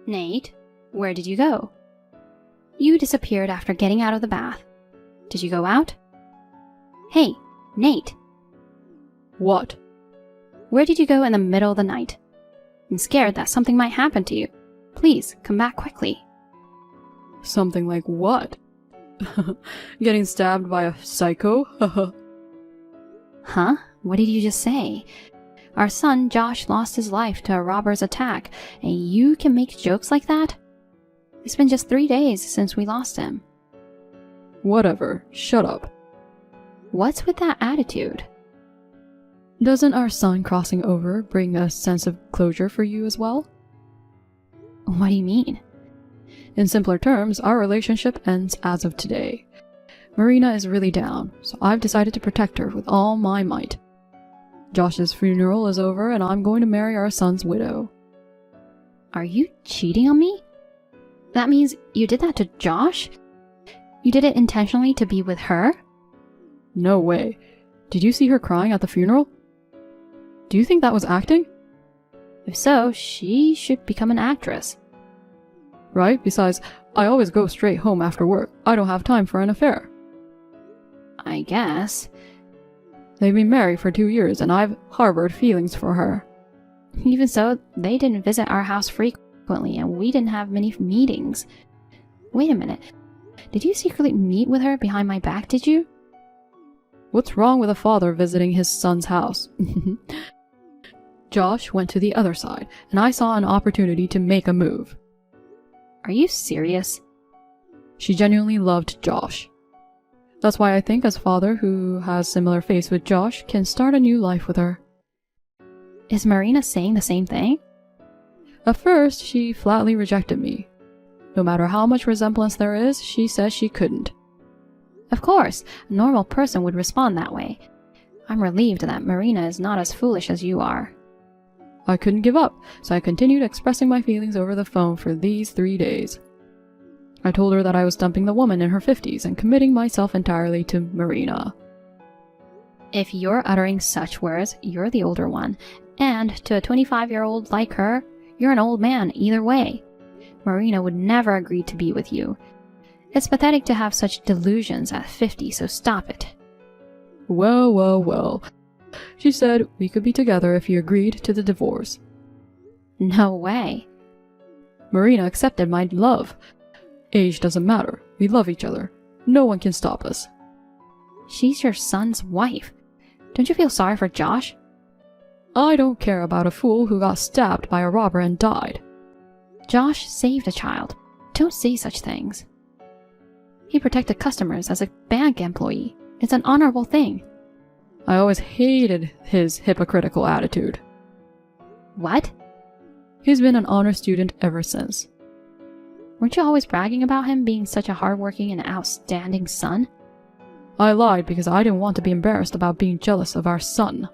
Nate, where did you go? You disappeared after getting out of the bath. Did you go out? Hey, Nate. What? Where did you go in the middle of the night? I'm scared that something might happen to you. Please, come back quickly. Something like what? Getting stabbed by a psycho? Huh? What did you just say? Our son, Josh, lost his life to a robber's attack, and you can make jokes like that? It's been just 3 days since we lost him. Whatever, shut up. What's with that attitude? Doesn't our son crossing over bring a sense of closure for you as well? What do you mean? In simpler terms, our relationship ends as of today. Marina is really down, so I've decided to protect her with all my might. Josh's funeral is over and I'm going to marry our son's widow. Are you cheating on me? That means you did that to Josh? You did it intentionally to be with her? No way. Did you see her crying at the funeral? Do you think that was acting? If so, she should become an actress. Right? Besides, I always go straight home after work. I don't have time for an affair. I guess. They've been married for 2 years and I've harbored feelings for her. Even so, they didn't visit our house frequently and we didn't have many meetings. Wait a minute. Did you secretly meet with her behind my back, did you? What's wrong with a father visiting his son's house? Josh went to the other side, and I saw an opportunity to make a move. Are you serious? She genuinely loved Josh. That's why I think a father who has similar faith with Josh can start a new life with her. Is Marina saying the same thing? At first, she flatly rejected me. No matter how much resemblance there is, she says she couldn't. Of course, a normal person would respond that way. I'm relieved that Marina is not as foolish as you are. I couldn't give up, so I continued expressing my feelings over the phone for these 3 days. I told her that I was dumping the woman in her 50s and committing myself entirely to Marina. If you're uttering such words, you're the older one, and to a 25-year-old like her, you're an old man either way. Marina would never agree to be with you. It's pathetic to have such delusions at 50, so stop it. Well. She said we could be together if you agreed to the divorce. No way. Marina accepted my love. Age doesn't matter. We love each other. No one can stop us. She's your son's wife. Don't you feel sorry for Josh? I don't care about a fool who got stabbed by a robber and died. Josh saved a child. Don't say such things. He protected customers as a bank employee. It's an honorable thing. I always hated his hypocritical attitude. What? He's been an honor student ever since. Weren't you always bragging about him being such a hardworking and outstanding son? I lied because I didn't want to be embarrassed about being jealous of our son.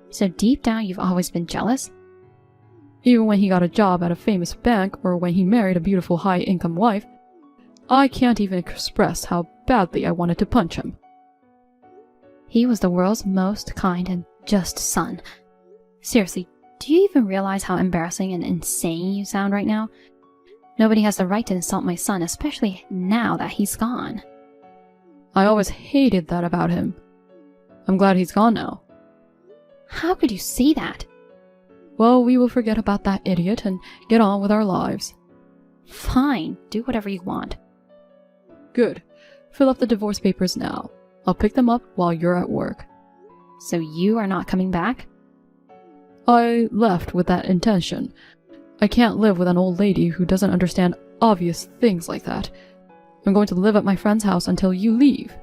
So deep down you've always been jealous? Even when he got a job at a famous bank or when he married a beautiful high-income wife, I can't even express how badly I wanted to punch him. He was the world's most kind and just son. Seriously, do you even realize how embarrassing and insane you sound right now? Nobody has the right to insult my son, especially now that he's gone. I always hated that about him. I'm glad he's gone now. How could you say that? Well, we will forget about that idiot and get on with our lives. Fine, do whatever you want. Good. Fill up the divorce papers now. I'll pick them up while you're at work. So you are not coming back? I left with that intention. I can't live with an old lady who doesn't understand obvious things like that. I'm going to live at my friend's house until you leave.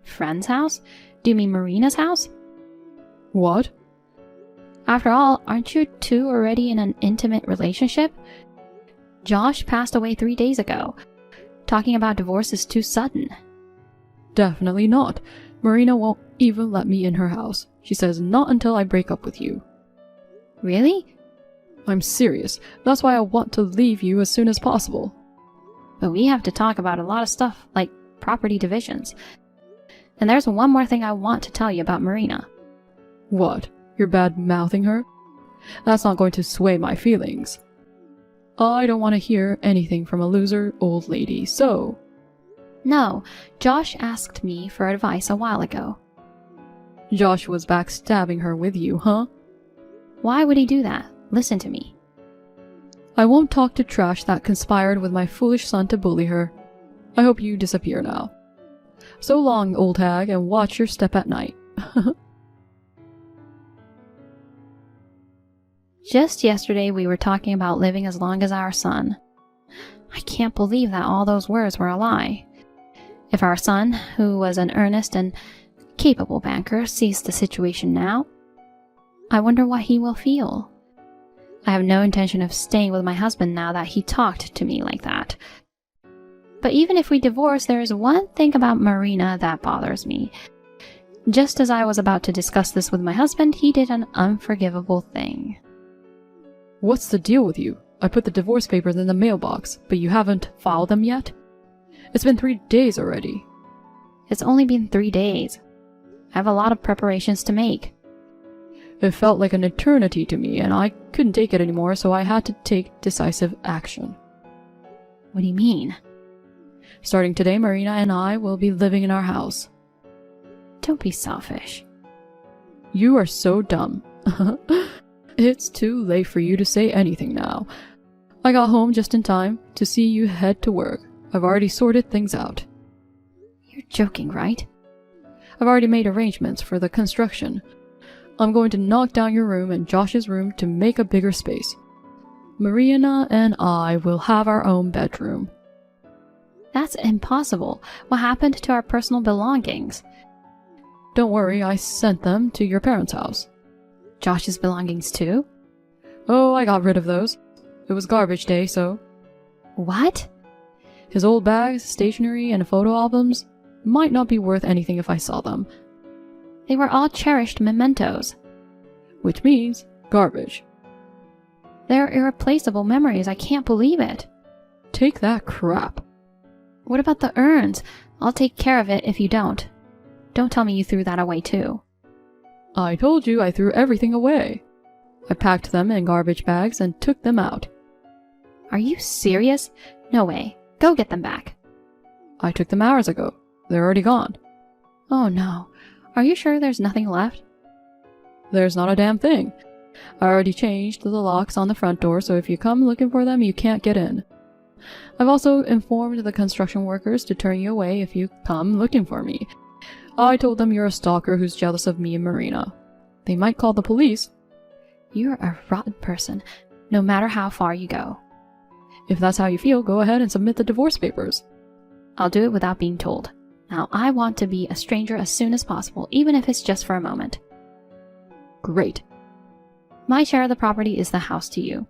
Friend's house? Do you mean Marina's house? What? After all, aren't you two already in an intimate relationship? Josh passed away 3 days ago. Talking about divorce is too sudden. Definitely not. Marina won't even let me in her house. She says not until I break up with you. Really? I'm serious. That's why I want to leave you as soon as possible. But we have to talk about a lot of stuff, like property divisions. And there's one more thing I want to tell you about Marina. What? You're bad-mouthing her? That's not going to sway my feelings. I don't want to hear anything from a loser old lady, so... No, Josh asked me for advice a while ago. Josh was backstabbing her with you, huh? Why would he do that? Listen to me. I won't talk to trash that conspired with my foolish son to bully her. I hope you disappear now. So long, old hag, and watch your step at night. Just yesterday we were talking about living as long as our son. I can't believe that all those words were a lie. If our son, who was an earnest and capable banker, sees the situation now, I wonder what he will feel. I have no intention of staying with my husband now that he talked to me like that. But even if we divorce, there is one thing about Marina that bothers me. Just as I was about to discuss this with my husband, he did an unforgivable thing. What's the deal with you? I put the divorce papers in the mailbox, but you haven't filed them yet? It's been 3 days already. It's only been 3 days. I have a lot of preparations to make. It felt like an eternity to me, and I couldn't take it anymore, so I had to take decisive action. What do you mean? Starting today, Marina and I will be living in our house. Don't be selfish. You are so dumb. It's too late for you to say anything now. I got home just in time to see you head to work. I've already sorted things out. You're joking, right? I've already made arrangements for the construction. I'm going to knock down your room and Josh's room to make a bigger space. Marina and I will have our own bedroom. That's impossible. What happened to our personal belongings? Don't worry, I sent them to your parents' house. Josh's belongings too? Oh, I got rid of those. It was garbage day, so... What? His old bags, stationery, and photo albums might not be worth anything if I saw them. They were all cherished mementos. Which means garbage. They're irreplaceable memories. I can't believe it. Take that crap. What about the urns? I'll take care of it if you don't. Don't tell me you threw that away too. I told you I threw everything away. I packed them in garbage bags and took them out. Are you serious? No way. Go get them back. I took them hours ago. They're already gone. Oh no. Are you sure there's nothing left? There's not a damn thing. I already changed the locks on the front door, so if you come looking for them, you can't get in. I've also informed the construction workers to turn you away if you come looking for me. I told them you're a stalker who's jealous of me and Marina. They might call the police. You're a rotten person, no matter how far you go. If that's how you feel, go ahead and submit the divorce papers. I'll do it without being told. Now, I want to be a stranger as soon as possible, even if it's just for a moment. Great. My share of the property is the house to you.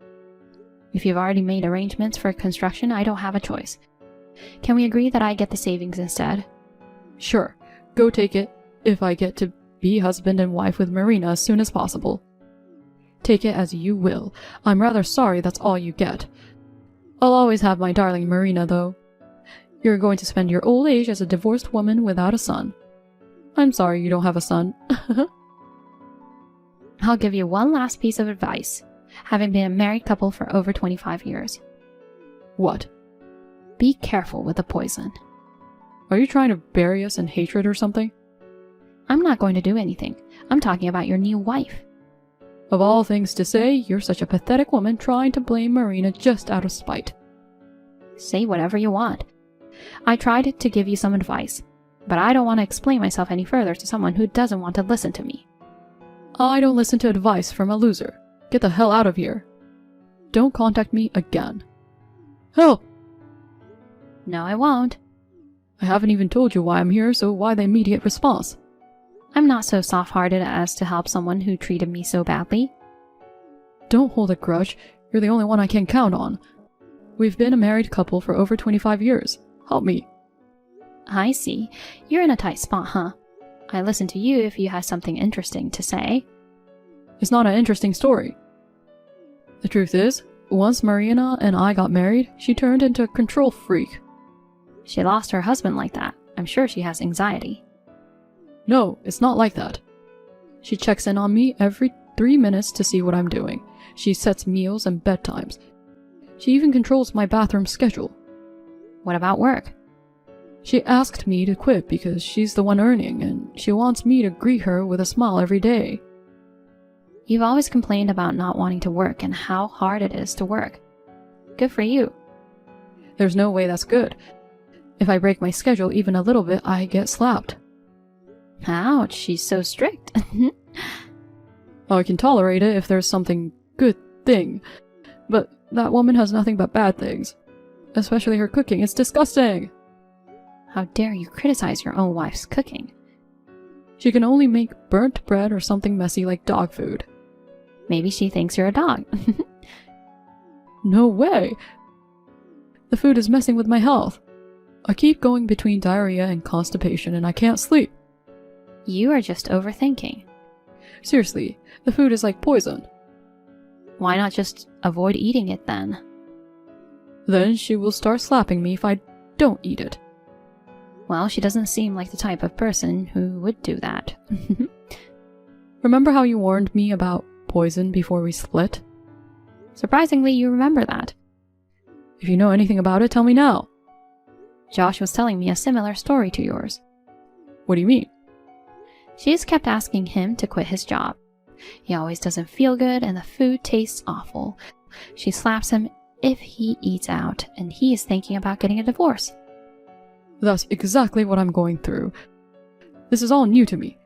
If you've already made arrangements for construction, I don't have a choice. Can we agree that I get the savings instead? Sure. Go take it, if I get to be husband and wife with Marina as soon as possible. Take it as you will. I'm rather sorry that's all you get. I'll always have my darling Marina, though. You're going to spend your old age as a divorced woman without a son. I'm sorry you don't have a son. I'll give you one last piece of advice, having been a married couple for over 25 years. What? Be careful with the poison. Are you trying to bury us in hatred or something? I'm not going to do anything. I'm talking about your new wife. Of all things to say, you're such a pathetic woman trying to blame Marina just out of spite. Say whatever you want. I tried to give you some advice, but I don't want to explain myself any further to someone who doesn't want to listen to me. I don't listen to advice from a loser. Get the hell out of here. Don't contact me again. Help! No, I won't. I haven't even told you why I'm here, so why the immediate response? I'm not so soft-hearted as to help someone who treated me so badly. Don't hold a grudge. You're the only one I can count on. We've been a married couple for over 25 years. Help me. I see. You're in a tight spot, huh? I listen to you if you have something interesting to say. It's not an interesting story. The truth is, once Marina and I got married, she turned into a control freak. She lost her husband like that. I'm sure she has anxiety. No, it's not like that. She checks in on me every 3 minutes to see what I'm doing. She sets meals and bedtimes. She even controls my bathroom schedule. What about work? She asked me to quit because she's the one earning, and she wants me to greet her with a smile every day. You've always complained about not wanting to work and how hard it is to work. Good for you. There's no way that's good. If I break my schedule even a little bit, I get slapped. Ouch, she's so strict. I can tolerate it if there's something good thing, but that woman has nothing but bad things. Especially her cooking. It's disgusting! How dare you criticize your own wife's cooking? She can only make burnt bread or something messy like dog food. Maybe she thinks you're a dog. No way! The food is messing with my health. I keep going between diarrhea and constipation and I can't sleep. You are just overthinking. Seriously, the food is like poison. Why not just avoid eating it then? Then she will start slapping me if I don't eat it. Well, she doesn't seem like the type of person who would do that. Remember how you warned me about poison before we split? Surprisingly, you remember that. If you know anything about it, tell me now. Josh was telling me a similar story to yours. What do you mean? She has kept asking him to quit his job. He always doesn't feel good and the food tastes awful. She slaps him if he eats out, and he is thinking about getting a divorce. That's exactly what I'm going through. This is all new to me.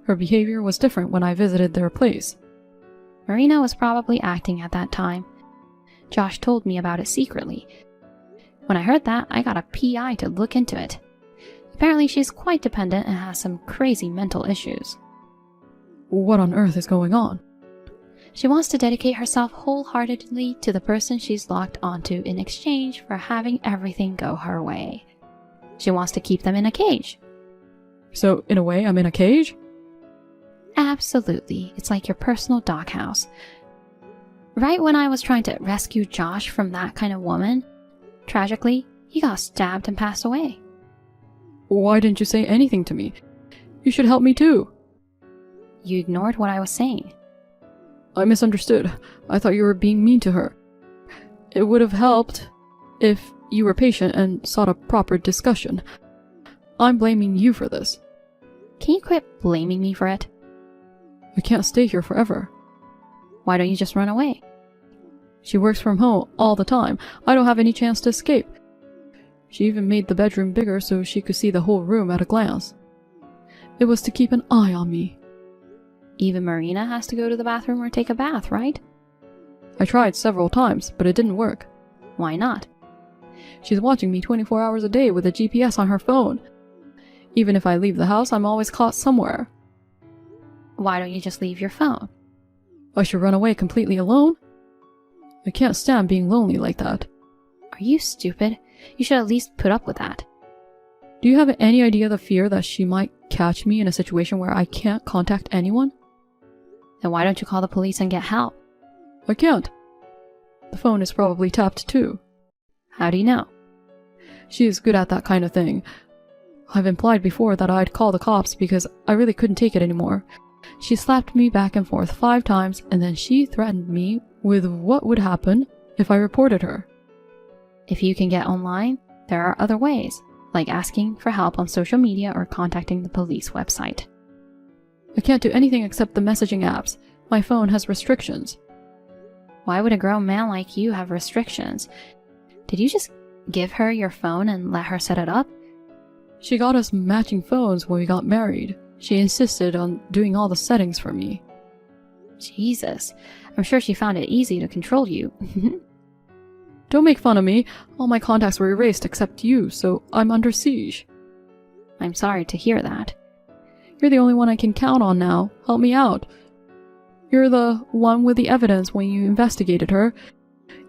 Her behavior was different when I visited their place. Marina was probably acting at that time. Josh told me about it secretly. When I heard that, I got a PI to look into it. Apparently she's quite dependent and has some crazy mental issues. What on earth is going on? She wants to dedicate herself wholeheartedly to the person she's locked onto in exchange for having everything go her way. She wants to keep them in a cage. So, in a way, I'm in a cage? Absolutely. It's like your personal doghouse. Right when I was trying to rescue Josh from that kind of woman, tragically, he got stabbed and passed away. Why didn't you say anything to me? You should help me too. You ignored what I was saying. I misunderstood. I thought you were being mean to her. It would have helped if you were patient and sought a proper discussion. I'm blaming you for this. Can you quit blaming me for it? I can't stay here forever. Why don't you just run away? She works from home all the time. I don't have any chance to escape. She even made the bedroom bigger so she could see the whole room at a glance. It was to keep an eye on me. Even Marina has to go to the bathroom or take a bath, right? I tried several times, but it didn't work. Why not? She's watching me 24 hours a day with a GPS on her phone. Even if I leave the house, I'm always caught somewhere. Why don't you just leave your phone? I should run away completely alone? I can't stand being lonely like that. Are you stupid? You should at least put up with that. Do you have any idea the fear that she might catch me in a situation where I can't contact anyone? Then why don't you call the police and get help? I can't. The phone is probably tapped too. How do you know? She is good at that kind of thing. I've implied before that I'd call the cops because I really couldn't take it anymore. She slapped me back and forth 5 times, and then she threatened me with what would happen if I reported her. If you can get online, there are other ways, like asking for help on social media or contacting the police website. I can't do anything except the messaging apps. My phone has restrictions. Why would a grown man like you have restrictions? Did you just give her your phone and let her set it up? She got us matching phones when we got married. She insisted on doing all the settings for me. Jesus, I'm sure she found it easy to control you. Don't make fun of me. All my contacts were erased except you, so I'm under siege. I'm sorry to hear that. You're the only one I can count on now. Help me out. You're the one with the evidence when you investigated her.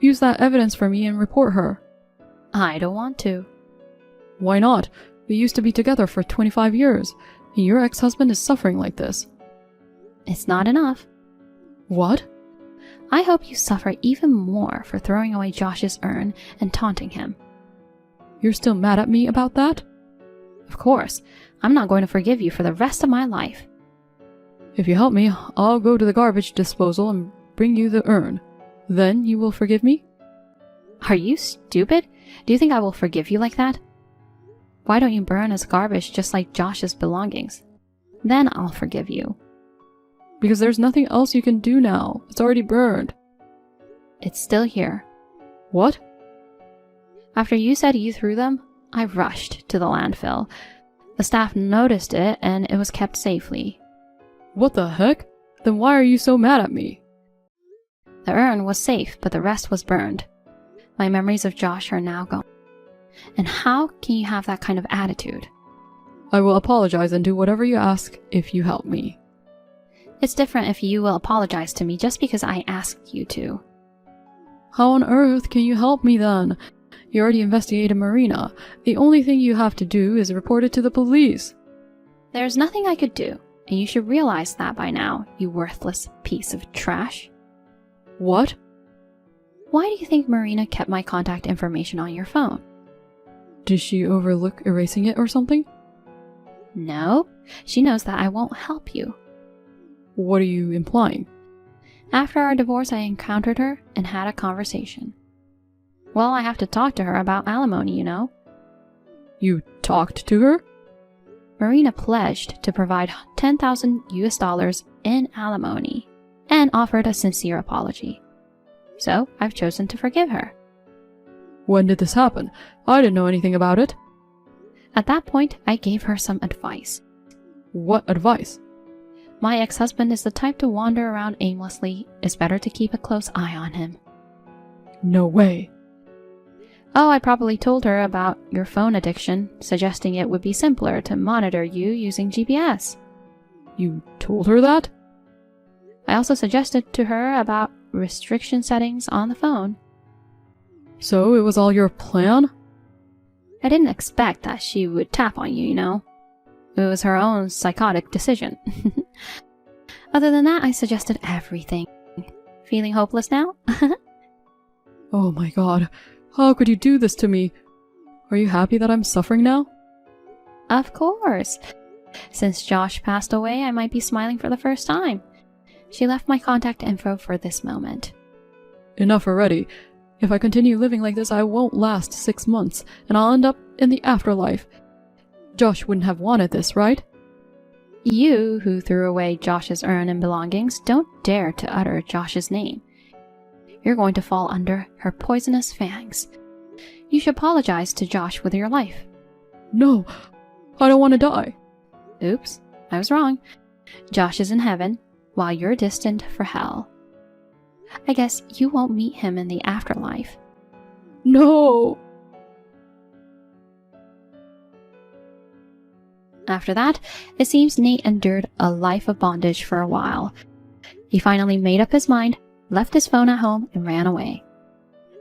Use that evidence for me and report her. I don't want to. Why not? We used to be together for 25 years, and your ex-husband is suffering like this. It's not enough. What? I hope you suffer even more for throwing away Josh's urn and taunting him. You're still mad at me about that? Of course. I'm not going to forgive you for the rest of my life. If you help me, I'll go to the garbage disposal and bring you the urn. Then you will forgive me? Are you stupid? Do you think I will forgive you like that? Why don't you burn as garbage just like Josh's belongings? Then I'll forgive you. Because there's nothing else you can do now. It's already burned. It's still here. What? After you said you threw them, I rushed to the landfill. The staff noticed it and it was kept safely. What the heck? Then why are you so mad at me? The urn was safe, but the rest was burned. My memories of Josh are now gone. And how can you have that kind of attitude? I will apologize and do whatever you ask if you help me. It's different if you will apologize to me just because I asked you to. How on earth can you help me then? You already investigated Marina. The only thing you have to do is report it to the police. There's nothing I could do, and you should realize that by now, you worthless piece of trash. What? Why do you think Marina kept my contact information on your phone? Did she overlook erasing it or something? No, she knows that I won't help you. What are you implying? After our divorce, I encountered her and had a conversation. Well, I have to talk to her about alimony, you know. You talked to her? Marina pledged to provide $10,000 in alimony and offered a sincere apology. So, I've chosen to forgive her. When did this happen? I didn't know anything about it. At that point, I gave her some advice. What advice? My ex-husband is the type to wander around aimlessly. It's better to keep a close eye on him. No way. Oh, I probably told her about your phone addiction, suggesting it would be simpler to monitor you using GPS. You told her that? I also suggested to her about restriction settings on the phone. So it was all your plan? I didn't expect that she would tap on you, you know. It was her own psychotic decision. Other than that, I suggested everything. Feeling hopeless now? Oh my god. How could you do this to me? Are you happy that I'm suffering now? Of course. Since Josh passed away, I might be smiling for the first time. She left my contact info for this moment. Enough already. If I continue living like this, I won't last 6 months, and I'll end up in the afterlife. Josh wouldn't have wanted this, right? You, who threw away Josh's urn and belongings, don't dare to utter Josh's name. You're going to fall under her poisonous fangs. You should apologize to Josh with your life. No, I don't want to die. Oops, I was wrong. Josh is in heaven, while you're destined for hell. I guess you won't meet him in the afterlife. No! After that, it seems Nate endured a life of bondage for a while. He finally made up his mind, left his phone at home, and ran away.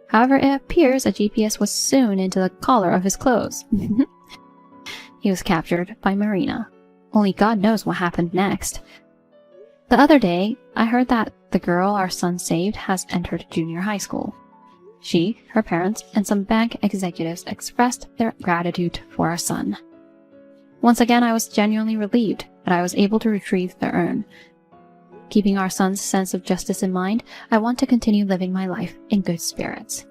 However, it appears a GPS was sewn into the collar of his clothes. He was captured by Marina. Only God knows what happened next. The other day, I heard that the girl our son saved has entered junior high school. She, her parents, and some bank executives expressed their gratitude for our son. Once again, I was genuinely relieved that I was able to retrieve the urn. Keeping our son's sense of justice in mind, I want to continue living my life in good spirits.